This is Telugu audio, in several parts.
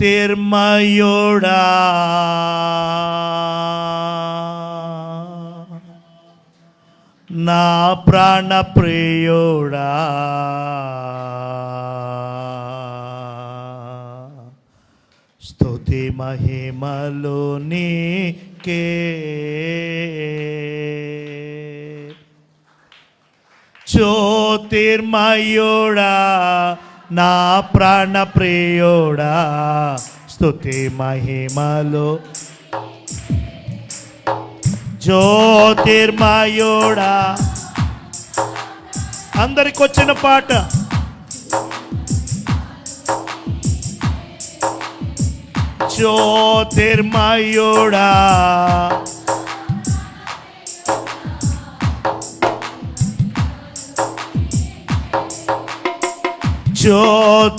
జ్యోతిర్మయుడా నా ప్రాణ ప్రియుడా స్తుతి మహిమలు నీకే జ్యోతిర్మయుడా నా ప్రాణ ప్రియుడా స్తుతి మహిమలు జ్యోతిర్మయుడా. అందరికి వచ్చిన పాట. జ్యోతిర్మయుడా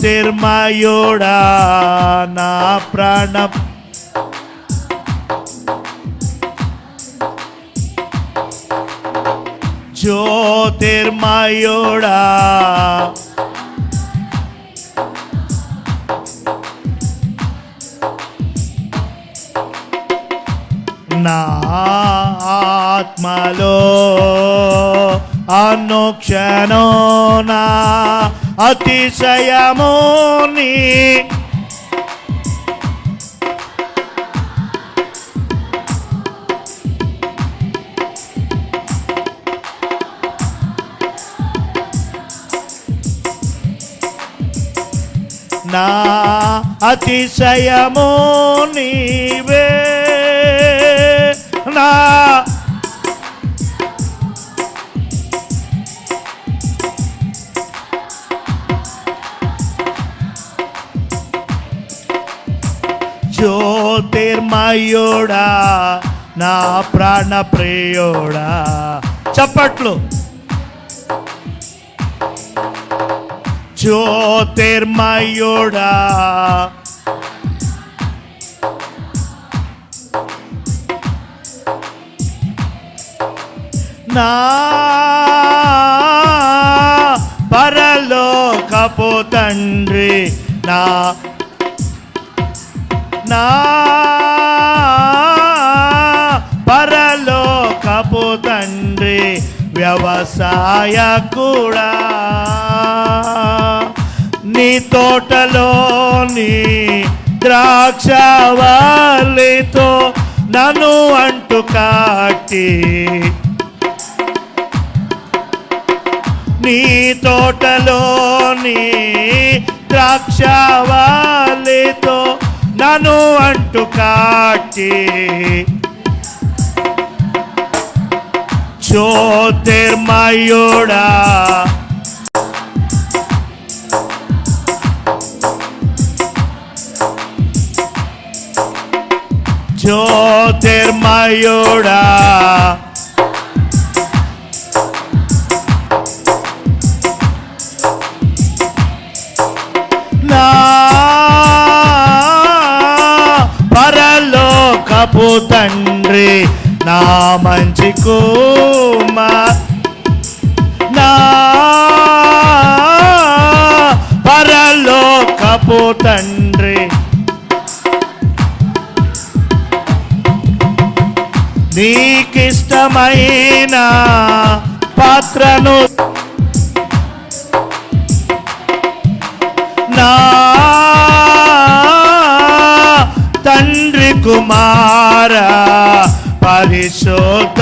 జ్యోతిర్మయుడా నా ప్రాణ జ్యోతిర్మయుడా నా ఆత్మలో అనుక్షణం నా అతిశయము నీ నా అతిశయము నీవే నా జ్యోతిర్మయుడా నా ప్రాణ ప్రియుడా. చప్పట్లు. జ్యోతిర్మయుడా నా పరలోకపు తండ్రి నా నా పరలోకపు తండ్రి వ్యవసాయకుడా నీ తోటలోని ద్రాక్షవల్లితో నన్ను అంటు కాటి నీ తోటలోని ద్రాక్షవల్లితో నన్ను అంటు కాటి జ్యోతిర్మయుడా జ్యోతిర్మయుడా నా పరలోకపు తండ్రి నా మంచి కుమార్ నా పరలోకపు తండ్రి నీకిష్టమైన పాత్రను నా తండ్రి కుమార పరిశుద్ధ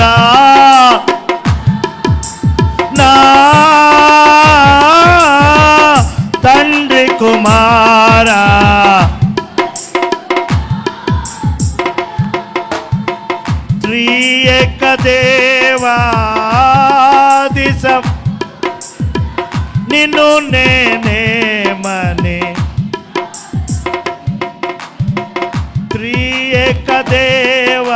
నా తండ్రి కుమార త్రియేక దేవాదిశం నిన్ను నేనేమని త్రియేక దేవాదిశము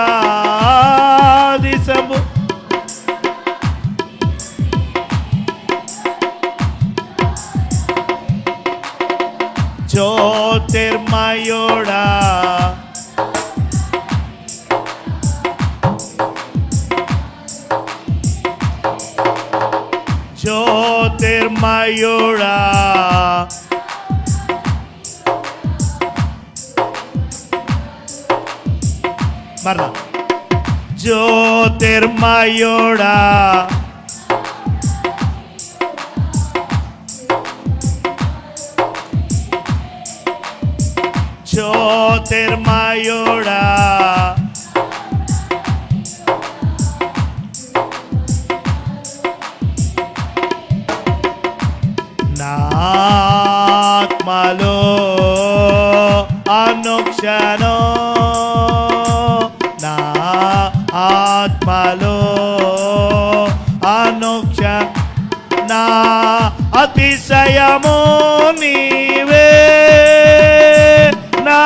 జ్యోతిర్మయుడా జ్యోతిర్మయుడా మరలా జ్యోతిర్మయుడా జ్యోతిర్మయుడా నా ఆత్మలో అనుక్షణం నా ఆత్మలో అనుక్ష నా అతిశయము నీవే నా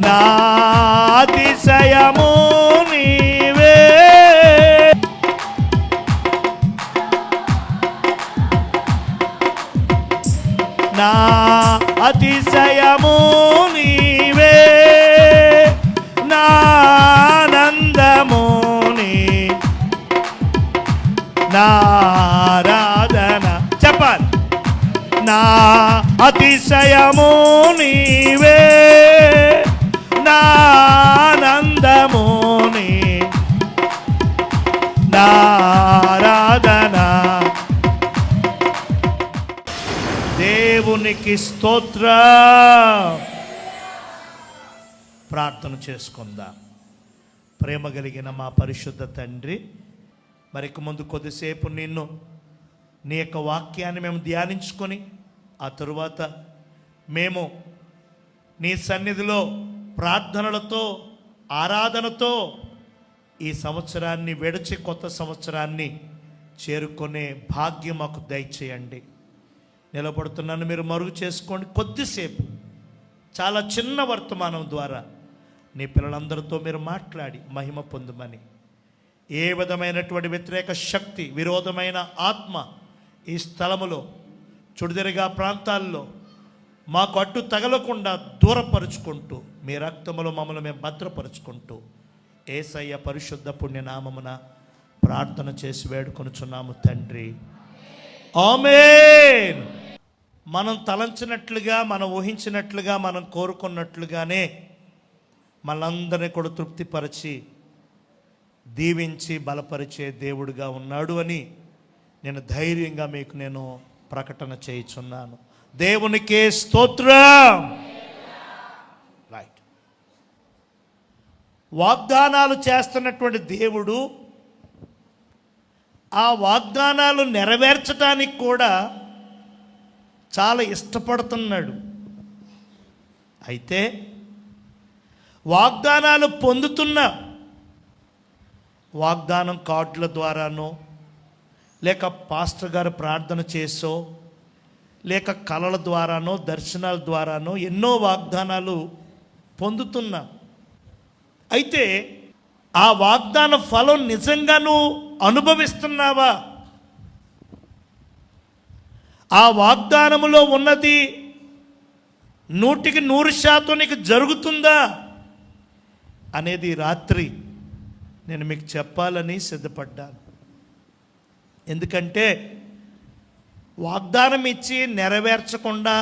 నా అతిశయము నీవే నా అతిశయము నీవే నా ఆనందము నీ నా ఆరాధన చెప్పాలి నా అతిశయము నీవే నా ఆనందము నీ నా ఆరాధన దేవునికి స్తోత్రం. ప్రార్థన చేసుకుందాం. ప్రేమ కలిగిన మా పరిశుద్ధ తండ్రి, మరికి ముందు కొద్దిసేపు నిన్ను నీ యొక్క వాక్యాన్ని మేము ధ్యానించుకొని ఆ తరువాత మేము నీ సన్నిధిలో ప్రార్థనలతో ఆరాధనతో ఈ సంవత్సరాన్ని విడిచి కొత్త సంవత్సరాన్ని చేరుకునే భాగ్యం మాకు దయచేయండి. నిలబడుతున్నాను, మీరు మరుగు చేసుకోండి. కొద్దిసేపు చాలా చిన్న వర్తమానం ద్వారా నీ పిల్లలందరితో మీరు మాట్లాడి మహిమ పొందుమని, ఏ విధమైనటువంటి వ్యతిరేక శక్తి విరోధమైన ఆత్మ ఈ స్థలములో చుడిదెరగా ప్రాంతాల్లో మాకు అడ్డు తగలకుండా దూరపరుచుకుంటూ మీ రక్తములో మమ్మల్ని మేము భద్రపరుచుకుంటూ యేసయ్య పరిశుద్ధ పుణ్యనామమున ప్రార్థన చేసి వేడుకొనుచున్నాము తండ్రి, ఆమేన్. మనం తలంచినట్లుగా, మనం ఊహించినట్లుగా, మనం కోరుకున్నట్లుగానే మనందరినీ కూడా తృప్తిపరిచి దీవించి బలపరిచే దేవుడుగా ఉన్నాడు అని నేను ధైర్యంగా మీకు నేను ప్రకటన చేయుచున్నాను. దేవునికే స్తోత్రం. రైట్. వాగ్దానాలు చేస్తున్నటువంటి దేవుడు ఆ వాగ్దానాలు నెరవేర్చడానికి కూడా చాలా ఇష్టపడుతున్నాడు. అయితే వాగ్దానాలు పొందుతున్న వాగ్దానం కార్డుల ద్వారానో, లేక పాస్టర్ గారు ప్రార్థన చేసో, లేక కళల ద్వారానో, దర్శనాల ద్వారానో ఎన్నో వాగ్దానాలు పొందుతున్నా. అయితే ఆ వాగ్దాన ఫలం నిజంగా నువ్వు అనుభవిస్తున్నావా? ఆ వాగ్దానములో ఉన్నది 100% నీకు జరుగుతుందా అనేది రాత్రి నేను మీకు చెప్పాలని సిద్ధపడ్డాను. ఎందుకంటే వాగ్దానం ఇచ్చి నెరవేర్చకుండా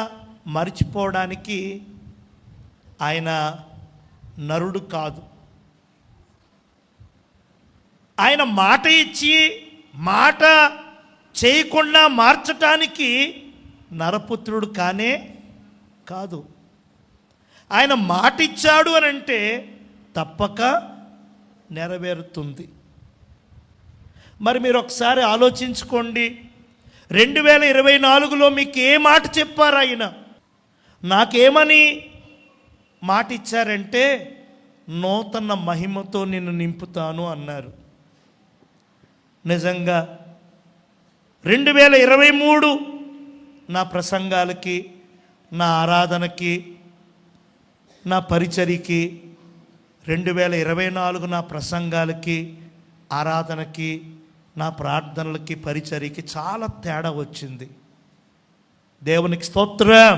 మర్చిపోవడానికి ఆయన నరుడు కాదు. ఆయన మాట ఇచ్చి మాట చేయకుండా మార్చటానికి నరపుత్రుడు కానే కాదు. ఆయన మాట ఇచ్చాడు అని అంటే తప్పక నెరవేరుతుంది. మరి మీరు ఒకసారి ఆలోచించుకోండి, 2024లో మీకు ఏ మాట చెప్పారు? ఆయన నాకేమని మాట ఇచ్చారంటే, నూతన మహిమతో నిన్ను నింపుతాను అన్నారు. నిజంగా 2023 నా ప్రసంగాలకి, నా ఆరాధనకి, నా పరిచర్యకి, 2024 నా ప్రసంగాలకి, ఆరాధనకి, నా ప్రార్థనలకి, పరిచర్యకి చాలా తేడా వచ్చింది. దేవునికి స్తోత్రం.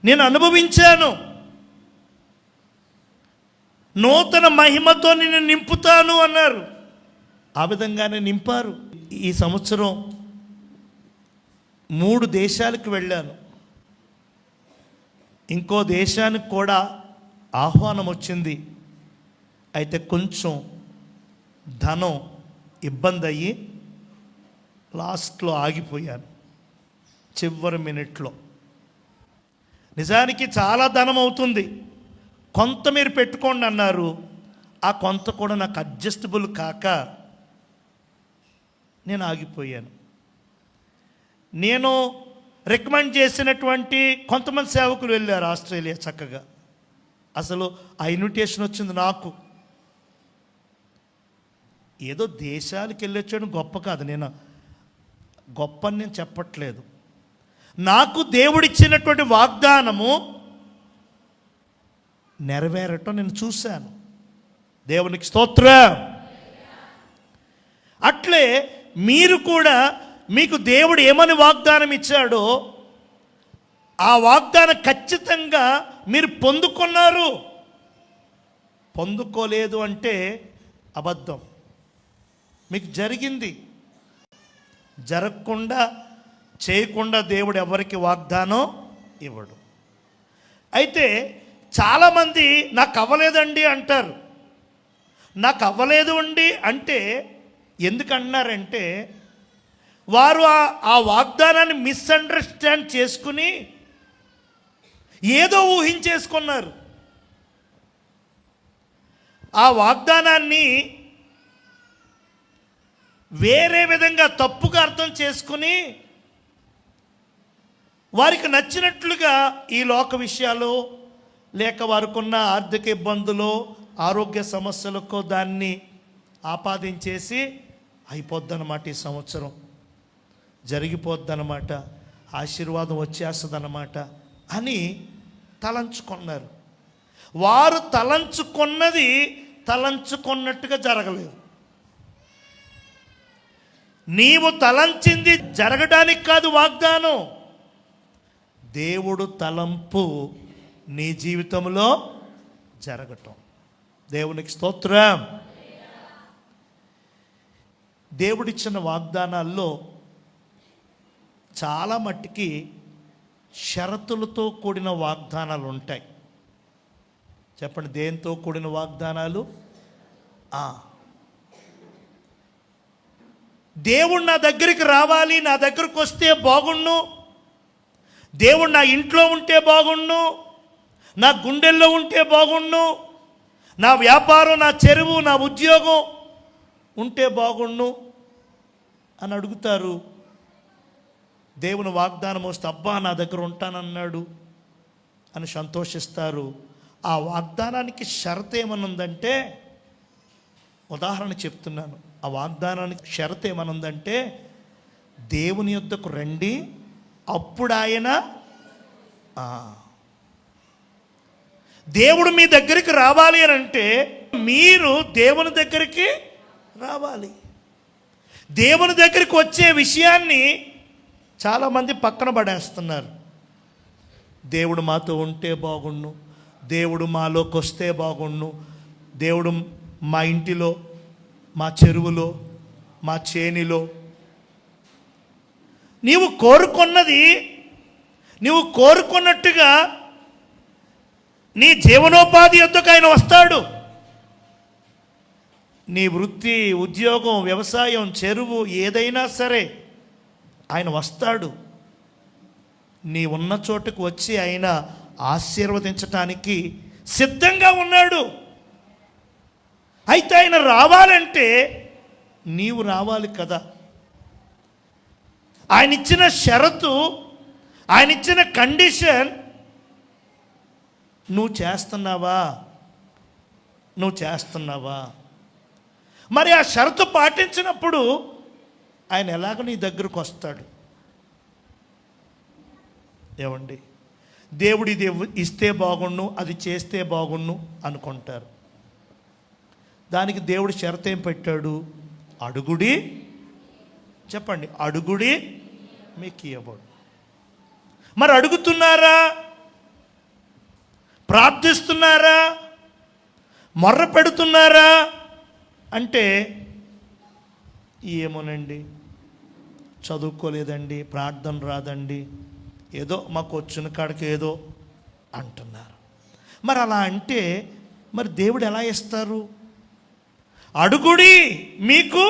నేను అనుభవించాను. నూతన మహిమతో నిన్ను నింపుతాను అన్నారు. ఆ విధంగానే నింపారు. ఈ సంవత్సరం 3 దేశాలకు వెళ్ళాను. ఇంకో దేశానికి కూడా ఆహ్వానం వచ్చింది. అయితే కొంచెం ధనం ఇబ్బంది అయ్యి లాస్ట్లో ఆగిపోయాను, చివరి మినిట్లో. నిజానికి చాలా ధనం అవుతుంది, కొంత మీరు పెట్టుకోండి అన్నారు. ఆ కొంత కూడా నాకు అడ్జస్టబుల్ కాక నేను ఆగిపోయాను. నేను రికమెండ్ చేసినటువంటి కొంతమంది సేవకులు వెళ్ళారు ఆస్ట్రేలియా చక్కగా. అసలు ఆ ఇన్విటేషన్ వచ్చింది నాకు. ఏదో దేశాలకు వెళ్ళొచ్చాడు గొప్ప కాదు, నేను గొప్ప అని నేను చెప్పట్లేదు. నాకు దేవుడిచ్చినటువంటి వాగ్దానము నెరవేరటం నేను చూశాను. దేవునికి స్తోత్రం. అట్లే మీరు కూడా మీకు దేవుడు ఏమని వాగ్దానం ఇచ్చాడో ఆ వాగ్దానం ఖచ్చితంగా మీరు పొందుకున్నారు. పొందుకోలేదు అంటే అబద్ధం. మీకు జరిగింది. జరగకుండా చేయకుండా దేవుడు ఎవరికి వాగ్దానం ఇవ్వడు. అయితే చాలామంది నాకు అవ్వలేదండి అంటారు. నాకు అవ్వలేదు అండి అంటే ఎందుకు అన్నారంటే వారు ఆ వాగ్దానాన్ని మిస్అండర్స్టాండ్ చేసుకుని ఏదో ఊహించేసుకున్నారు. ఆ వాగ్దానాన్ని వేరే విధంగా తప్పుగా అర్థం చేసుకుని వారికి నచ్చినట్లుగా ఈ లోక విషయాలు లేక వారికున్న ఆర్థిక ఇబ్బందులు, ఆరోగ్య సమస్యలకు దాన్ని ఆపాదించేసి అయిపోద్దన్నమాట, ఈ సంవత్సరం జరిగిపోద్దన్నమాట, ఆశీర్వాదం వచ్చేస్తుందన్నమాట అని తలంచుకున్నారు. వారు తలంచుకున్నది తలంచుకున్నట్టుగా జరగలేదు. నీవు తలంచింది జరగడానికి కాదు వాగ్దానం, దేవుడు తలంపు నీ జీవితంలో జరగటం. దేవునికి స్తోత్రం. దేవుడిచ్చిన వాగ్దానాల్లో చాలా మట్టికి షరతులతో కూడిన వాగ్దానాలు ఉంటాయి. చెప్పండి, దేంతో కూడిన వాగ్దానాలు? దేవుడు నా దగ్గరికి రావాలి, నా దగ్గరికి వస్తే బాగుండు, దేవుడు నా ఇంట్లో ఉంటే బాగుండు, నా గుండెల్లో ఉంటే బాగుండు, నా వ్యాపారం, నా చెరువు, నా ఉద్యోగం ఉంటే బాగుండు అని అడుగుతారు. దేవుని వాగ్దానం వస్తే అబ్బా నా దగ్గర ఉంటానన్నాడు అని సంతోషిస్తారు. ఆ వాగ్దానానికి షరతు ఏమనుందంటే, ఉదాహరణ చెప్తున్నాను, ఆ వాగ్దానానికి షరతు ఏమనుందంటే దేవుని యొద్దకు రండి, అప్పుడు ఆయన దేవుడు మీ దగ్గరికి రావాలి అని అంటే మీరు దేవుని దగ్గరికి రావాలి. దేవుని దగ్గరికి వచ్చే విషయాన్ని చాలామంది పక్కన పడేస్తున్నారు. దేవుడు మాతో ఉంటే బాగుండు, దేవుడు మాలోకి వస్తే బాగుండు, దేవుడు మా ఇంటిలో, మా చెరువులో, మా చేనిలో. నీవు కోరుకున్నది నీవు కోరుకున్నట్టుగా నీ జీవనోపాధి యొద్దకు ఆయన వస్తాడు. నీ వృత్తి, ఉద్యోగం, వ్యవసాయం, చెరువు ఏదైనా సరే ఆయన వస్తాడు. నీ ఉన్న చోటుకు వచ్చి ఆయన ఆశీర్వదించటానికి సిద్ధంగా ఉన్నాడు. అయితే ఆయన రావాలంటే నీవు రావాలి కదా. ఆయన ఇచ్చిన షరతు, ఆయన ఇచ్చిన కండిషన్ నువ్వు చేస్తున్నావా? నువ్వు చేస్తున్నావా? మరి ఆ షరతు పాటించినప్పుడు ఆయన ఎలాగ నీ దగ్గరకు వస్తాడు? ఏమండి, దేవుడు ఇది ఇస్తే బాగుండు, అది చేస్తే బాగుండు అనుకుంటారు. దానికి దేవుడు షరతు ఏం పెట్టాడు? అడుగుడి, చెప్పండి, అడుగుడి మీకు ఇవ్వబడు. మరి అడుగుతున్నారా? ప్రార్థిస్తున్నారా? మొర్ర పెడుతున్నారా అంటే ఏమోనండి, చదువుకోలేదండి, ప్రార్థన రాదండి, ఏదో మాకు వచ్చిన కాడికి ఏదో అంటున్నారు. మరి అలా అంటే మరి దేవుడు ఎలా ఇస్తారు? అడుగుడి మీకు,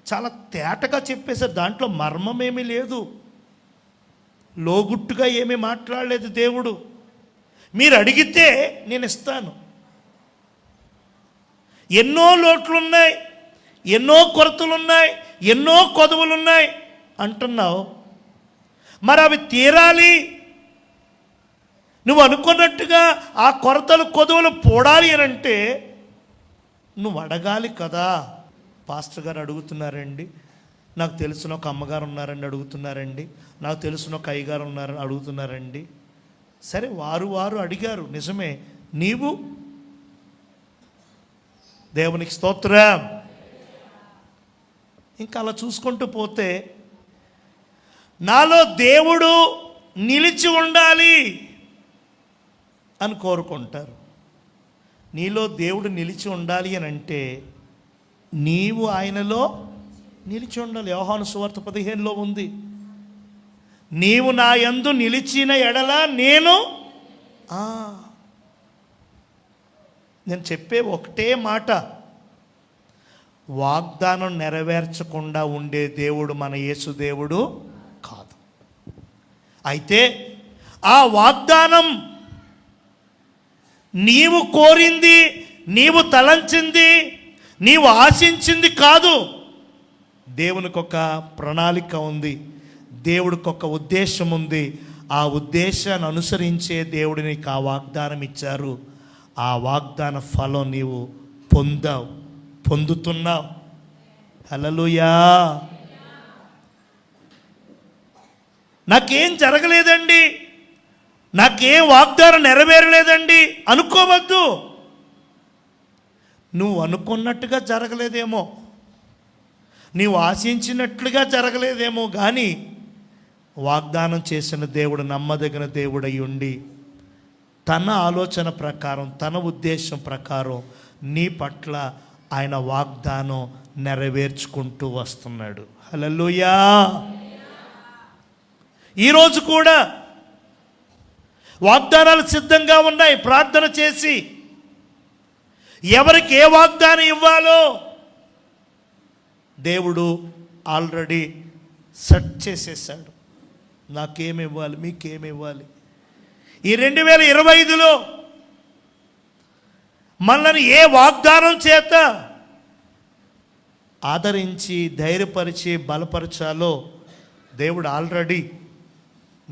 చాలా తేటగా చెప్పేశారు. దాంట్లో మర్మం ఏమీ లేదు, లోగుట్టుగా ఏమీ మాట్లాడలేదు దేవుడు. మీరు అడిగితే నేను ఇస్తాను. ఎన్నో లోట్లున్నాయి, ఎన్నో కొరతలున్నాయి, ఎన్నో కొదవులున్నాయి అంటున్నావు. మరి అవి తీరాలి, నువ్వు అనుకున్నట్టుగా ఆ కొరతలు కొదవులు పోడాలి అని అంటే నువ్వు అడగాలి కదా. పాస్టర్ గారు అడుగుతున్నారండి, నాకు తెలిసిన ఒక అమ్మగారు ఉన్నారండి అడుగుతున్నారండి, నాకు తెలిసిన ఒక అయ్యగారు ఉన్నారని అడుగుతున్నారండి. సరే, వారు అడిగారు, నిజమే. నీవు దేవునికి స్తోత్రం. ఇంకా అలా చూసుకుంటూ పోతే నాలో దేవుడు నిలిచి ఉండాలి అని కోరుకుంటారు. నీలో దేవుడు నిలిచి ఉండాలి అని అంటే నీవు ఆయనలో నిలిచి ఉండాలి. యోహాను సువార్త 15లో ఉంది, నీవు నా యందు నిలిచిన ఎడల నేను చెప్పే ఒకటే మాట, వాగ్దానం నెరవేర్చకుండా ఉండే దేవుడు మన యేసు దేవుడు కాదు. అయితే ఆ వాగ్దానం నీవు కోరింది, నీవు తలంచింది, నీవు ఆశించింది కాదు. దేవునికి ఒక ప్రణాళిక ఉంది, దేవుడికి ఒక ఉద్దేశం ఉంది. ఆ ఉద్దేశాన్ని అనుసరించే దేవుడు నీకు ఆ వాగ్దానం ఇచ్చారు. ఆ వాగ్దాన ఫలం నీవు పొందుతున్నావు. హల్లెలూయా. నాకేం జరగలేదండి, నాకేం వాగ్దానం నెరవేరలేదండి అనుకోవద్దు. నువ్వు అనుకున్నట్టుగా జరగలేదేమో, నీవు ఆశించినట్లుగా జరగలేదేమో, కానీ వాగ్దానం చేసిన దేవుడు నమ్మదగిన దేవుడై ఉండి తన ఆలోచన ప్రకారం, తన ఉద్దేశం ప్రకారం నీ పట్ల ఆయన వాగ్దానం నెరవేర్చుకుంటూ వస్తున్నాడు. హల్లెలూయా. ఈరోజు కూడా వాగ్దానాలు సిద్ధంగా ఉన్నాయి. ప్రార్థన చేసి ఎవరికి ఏ వాగ్దానం ఇవ్వాలో దేవుడు ఆల్రెడీ సెట్ చేసేసాడు. నాకేమి ఇవ్వాలి, మీకేమి ఇవ్వాలి. ఈ 2025లో మనల్ని ఏ వాగ్దానం చేత ఆదరించి ధైర్యపరిచి బలపరచాలో దేవుడు ఆల్రెడీ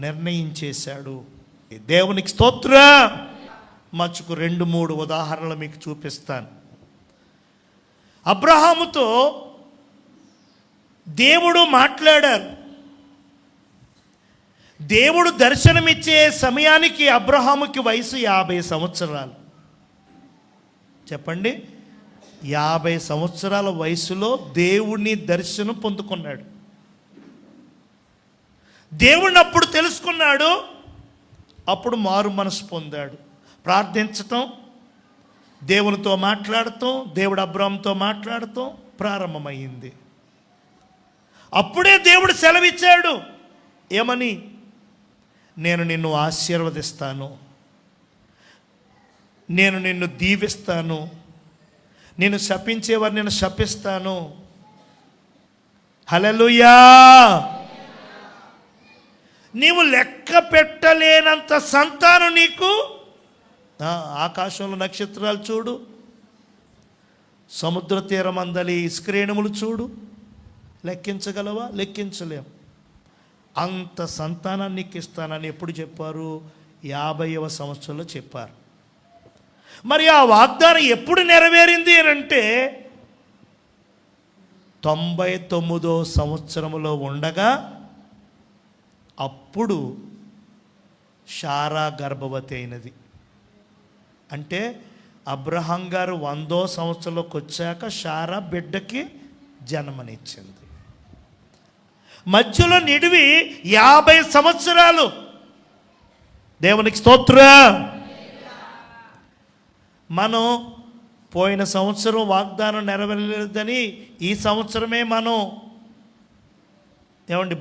నిర్ణయించేశాడు. దేవునికి స్తోత్రం. మచ్చుకు 2-3 ఉదాహరణలు మీకు చూపిస్తాను. అబ్రహాముతో దేవుడు మాట్లాడారు. దేవుడు దర్శనమిచ్చే సమయానికి అబ్రహాముకి వయసు 50 సంవత్సరాలు. చెప్పండి, 50 సంవత్సరాల వయసులో దేవుని దర్శనం పొందుకున్నాడు. దేవుణ్ణి అప్పుడు తెలుసుకున్నాడు, అప్పుడు మారు మనసు పొందాడు. ప్రార్థించటం, దేవునితో మాట్లాడటం, దేవుడు అబ్రహాముతో మాట్లాడటం ప్రారంభమైంది. అప్పుడే దేవుడు సెలవిచ్చాడు. ఏమని? నేను నిన్ను ఆశీర్వదిస్తాను, నేను నిన్ను దీవిస్తాను, నేను శపించేవారు నేను శపిస్తాను. హల్లెలూయా. నీవు లెక్క పెట్టలేనంత సంతానం నీకు. ఆకాశంలో నక్షత్రాలు చూడు, సముద్ర తీరమందలి ఇసుకరేణుములు చూడు, లెక్కించగలవా? లెక్కించలేం. అంత సంతానాన్ని నీకు ఇస్తానని ఎప్పుడు చెప్పారు? 50వ సంవత్సరంలో చెప్పారు. మరి ఆ వాగ్దానం ఎప్పుడు నెరవేరింది అని అంటే 99వ సంవత్సరంలో ఉండగా అప్పుడు శారా గర్భవతి అయినది. అంటే అబ్రహాం గారు 100వ సంవత్సరంలోకి వచ్చాక శారా బిడ్డకి జన్మనిచ్చింది. మధ్యలో నిడివి 50 సంవత్సరాలు. దేవునికి స్తోత్రం. మనం పోయిన సంవత్సరం వాగ్దానం నెరవేరలేదని ఈ సంవత్సరమే మనం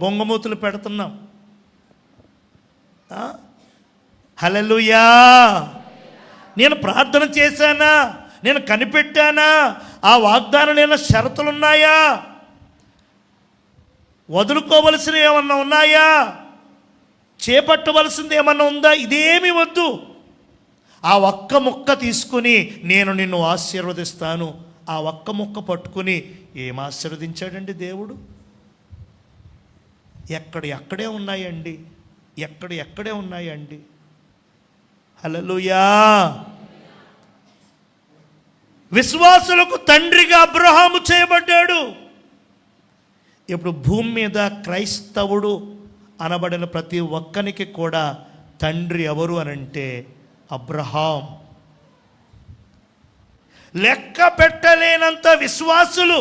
బొంగమూతులు పెడుతున్నాం. హల్లెలూయా. నేను ప్రార్థన చేశానా, నేను కనిపెట్టానా, ఆ వాగ్దానం నేను షరతులున్నాయా, వదులుకోవలసినవి ఏమన్నా ఉన్నాయా, చేపట్టవలసింది ఏమన్నా ఉందా? ఇదేమీ వద్దు. ఆ ఒక్క ముక్క తీసుకుని నేను నిన్ను ఆశీర్వదిస్తాను. ఆ ఒక్క ముక్క పట్టుకుని ఏం ఆశీర్వదించాడండి దేవుడు? ఎక్కడే ఉన్నాయండి, ఎక్కడే ఉన్నాయండి. హల్లెలూయా. విశ్వాసులకు తండ్రిగా అబ్రహాము చేయబడ్డాడు. ఇప్పుడు భూమి మీద క్రైస్తవుడు అనబడిన ప్రతి ఒక్కనికి కూడా తండ్రి ఎవరు అనంటే అబ్రహాం. లెక్క పెట్టలేనంత విశ్వాసులు,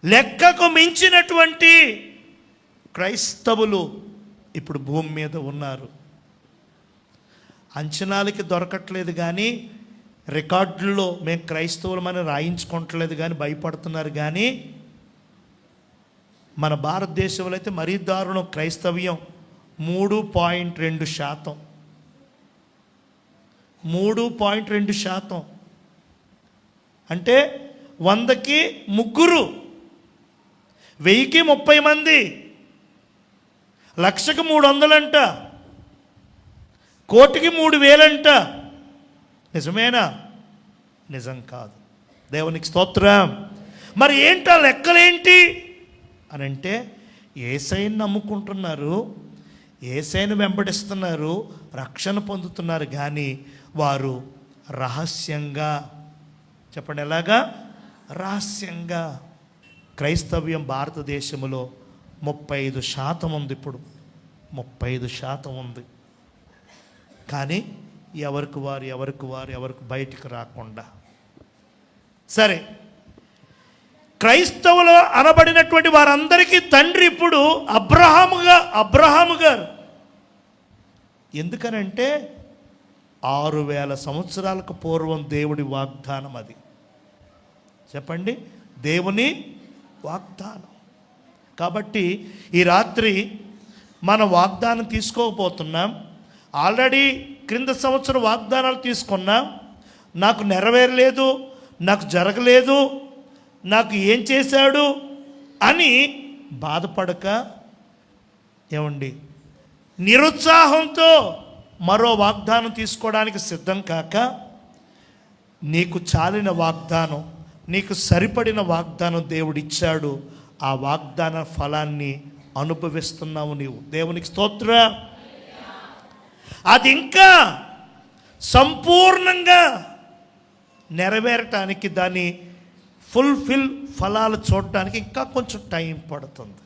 లెక్కకు మించినటువంటి క్రైస్తవులు ఇప్పుడు భూమి మీద ఉన్నారు. అంచనాలకి దొరకట్లేదు కానీ, రికార్డుల్లో మేము క్రైస్తవులమని రాయించుకోవట్లేదు కానీ భయపడుతున్నారు. కానీ మన భారతదేశంలో అయితే మరీ దారుణం. క్రైస్తవ్యం 3.2%. 3.2% అంటే 100కి 3, 1000కి 30 మంది, 1,00,000కి 300 అంట, కోటికి 3,000 అంట. నిజమేనా? నిజం కాదు. దేవునికి స్తోత్రం. మరి ఏంటా లెక్కలేంటి అని అంటే, యేసయ్యను నమ్ముకుంటున్నారు, యేసయ్యను వెంబడిస్తున్నారు, రక్షణ పొందుతున్నారు. కానీ వారు రహస్యంగా, చెప్పండి ఎలాగా? రహస్యంగా. క్రైస్తవ్యం భారతదేశంలో 35% ఉంది. ఇప్పుడు 35% ఉంది. కానీ ఎవరికి వారు బయటికి రాకుండా. సరే, క్రైస్తవులు అనబడినటువంటి వారందరికీ తండ్రి ఇప్పుడు అబ్రహాము గారు. ఎందుకనంటే 6,000 సంవత్సరాలకు పూర్వం దేవుడి వాగ్దానం అది. చెప్పండి, దేవుని వాగ్దానం. కాబట్టి ఈ రాత్రి మన వాగ్దానం తీసుకోకపోతున్నాం. ఆల్రెడీ క్రింద సంవత్సరం వాగ్దానాలు తీసుకున్నాం. నాకు నెరవేరలేదు, నాకు జరగలేదు, నాకు ఏం చేశాడు అని బాధపడక, నిరుత్సాహంతో మరో వాగ్దానం తీసుకోవడానికి సిద్ధం కాక, నీకు చాలిన వాగ్దానం, నీకు సరిపడిన వాగ్దానం దేవుడిచ్చాడు. ఆ వాగ్దాన ఫలాన్ని అనుభవిస్తున్నావు నీవు. దేవునికి స్తోత్రం. అది ఇంకా సంపూర్ణంగా నెరవేరటానికి, దాన్ని ఫుల్ఫిల్ ఫలాలు చూడటానికి ఇంకా కొంచెం టైం పడుతుంది.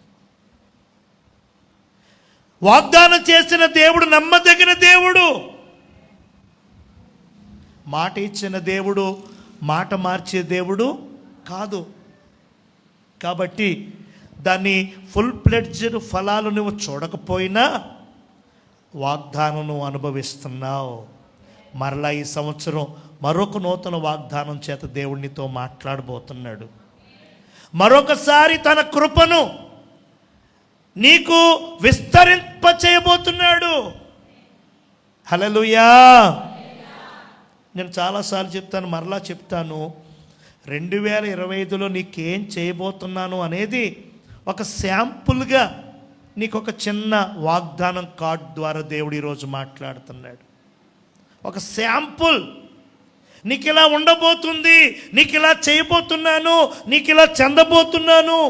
వాగ్దానం చేసిన దేవుడు నమ్మదగిన దేవుడు. మాట ఇచ్చిన దేవుడు మాట మార్చే దేవుడు కాదు. కాబట్టి దాన్ని ఫుల్ ప్లెడ్జ్డ్ ఫలాలు నువ్వు చూడకపోయినా వాగ్దానం నువ్వు అనుభవిస్తున్నావు. మరలా ఈ సంవత్సరం మరొక నూతన వాగ్దానం చేత దేవుడినితో మాట్లాడబోతున్నాడు. మరొకసారి తన కృపను నీకు విస్తరింపచేయబోతున్నాడు. హల్లెలూయా. నేను చాలాసార్లు చెప్తాను, మరలా చెప్తాను, 2025లో నీకేం చేయబోతున్నాను అనేది ఒక శాంపుల్గా నీకు ఒక చిన్న వాగ్దానం కార్డ్ ద్వారా దేవుడు ఈరోజు మాట్లాడుతున్నాడు. ఒక శాంపుల్, నీకు ఇలా ఉండబోతుంది, నీకు ఇలా చేయబోతున్నాను, నీకు ఇలా చెందబోతున్నాను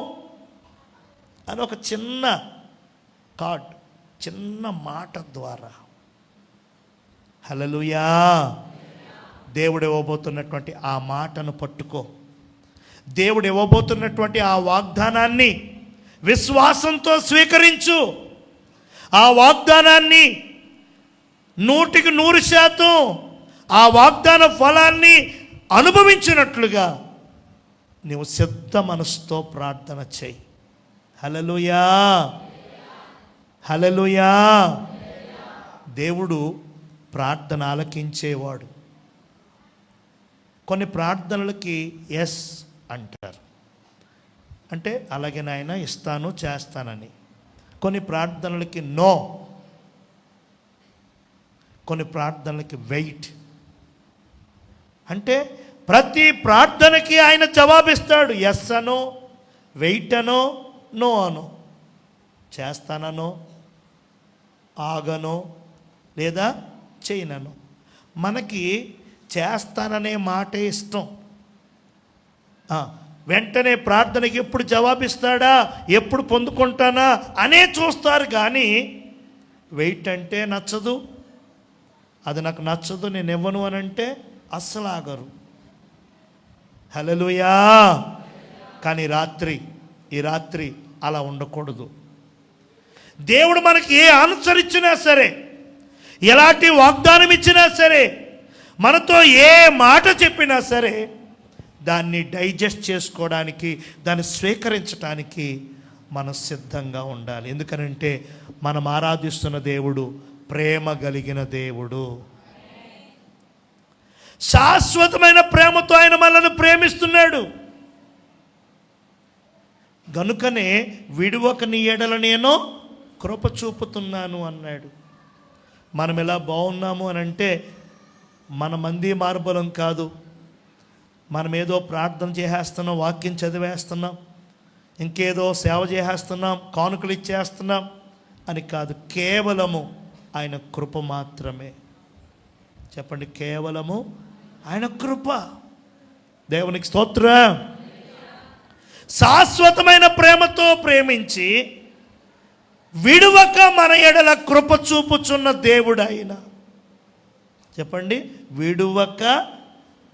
అని ఒక చిన్న కార్డ్, చిన్న మాట ద్వారా. హల్లెలూయా. దేవుడు ఇవ్వబోతున్నటువంటి ఆ మాటను పట్టుకో. దేవుడు ఇవ్వబోతున్నటువంటి ఆ వాగ్దానాన్ని విశ్వాసంతో స్వీకరించు. ఆ వాగ్దానాన్ని 100% ఆ వాగ్దాన ఫలాన్ని అనుభవించినట్లుగా నీవు సిద్ధ మనసుతో ప్రార్థన చేయి. హల్లెలూయా. హల్లెలూయా. దేవుడు ప్రార్థన ఆలకించేవాడు. కొన్ని ప్రార్థనలకి ఎస్ అంటారు, అంటే అలాగే నాయన ఇస్తాను చేస్తానని. కొన్ని ప్రార్థనలకి నో, కొన్ని ప్రార్థనలకి వెయిట్. అంటే ప్రతి ప్రార్థనకి ఆయన జవాబిస్తాడు. ఎస్ అనో, వెయిట్ అనో, నో అనో, చేస్తానో, ఆగనో, లేదా చేయనను. మనకి చేస్తాననే మాటే ఇష్టం. వెంటనే ప్రార్థనకి ఎప్పుడు జవాబిస్తాడా, ఎప్పుడు పొందుకుంటానా అనే చూస్తారు. కానీ వెయిట్ అంటే నచ్చదు, అది నాకు నచ్చదు, నేను ఇవ్వను అని అంటే అస్సలు ఆగరు. హల్లెలూయా. కానీ ఈ రాత్రి అలా ఉండకూడదు. దేవుడు మనకి ఏ ఆన్సర్ ఇచ్చినా సరే, ఎలాంటి వాగ్దానం ఇచ్చినా సరే, మనతో ఏ మాట చెప్పినా సరే, దాన్ని డైజెస్ట్ చేసుకోవడానికి, దాన్ని స్వీకరించడానికి మనం సిద్ధంగా ఉండాలి. ఎందుకనంటే మనం ఆరాధిస్తున్న దేవుడు ప్రేమ కలిగిన దేవుడు. శాశ్వతమైన ప్రేమతో ఆయన మనల్ని ప్రేమిస్తున్నాడు. గనుకనే విడువక నీ ఎడల నేను కృప చూపుతున్నాను అన్నాడు. మనం ఎలా బాగున్నాము అని అంటే మన మంది మార్బలం కాదు, మనం ఏదో ప్రార్థన చేసేస్తున్నాం, వాక్యం చదివేస్తున్నాం, ఇంకేదో సేవ చేసేస్తున్నాం, కానుకలు ఇచ్చేస్తున్నాం అని కాదు. కేవలము ఆయన కృప మాత్రమే. చెప్పండి, కేవలము ఆయన కృప. దేవునికి స్తోత్రం. శాశ్వతమైన ప్రేమతో ప్రేమించి విడువక మన ఎడల కృప చూపుచున్న దేవుడు ఆయన. చెప్పండి, విడువక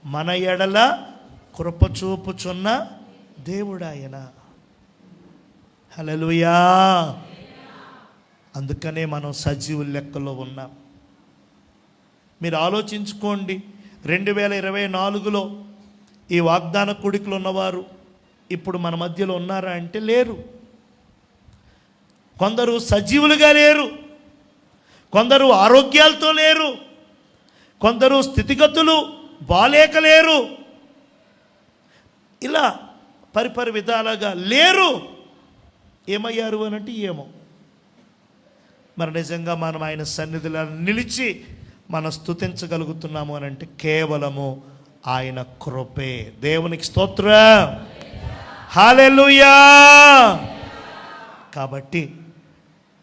మన ఎడల కృప చూపుచున్న దేవుడు ఆయన. హల్లెలూయా. అందుకనే మనం సజీవుల లెక్కలో ఉన్నాం. మీరు ఆలోచించుకోండి, 2024లో ఈ వాగ్దాన కూడికలు ఉన్నవారు ఇప్పుడు మన మధ్యలో ఉన్నారా అంటే లేరు. కొందరు సజీవులుగా లేరు, కొందరు ఆరోగ్యాలతో లేరు, కొందరు స్థితిగతులు బాలేక లేరు, ఇలా పరిపరి విధాలుగా లేరు. ఏమయ్యారు అని అంటే ఏమో. మరి నిజంగా మనం ఆయన సన్నిధిలో నిలిచి మనం స్తుతించగలుగుతున్నాము అని అంటే కేవలము ఆయన కృపే. దేవునికి స్తోత్రం. హల్లెలూయా. కాబట్టి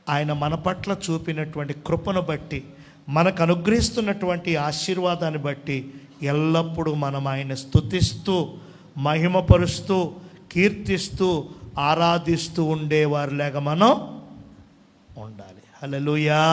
ఆయన మన పట్ల చూపినటువంటి కృపను బట్టి, మనకు అనుగ్రహిస్తున్నటువంటి ఆశీర్వాదాన్ని బట్టి ఎల్లప్పుడూ మనం ఆయన స్తుతిస్తూ, మహిమపరుస్తూ, కీర్తిస్తూ, ఆరాధిస్తూ ఉండేవారిలాగా మనం ఉండాలి. హల్లెలూయా.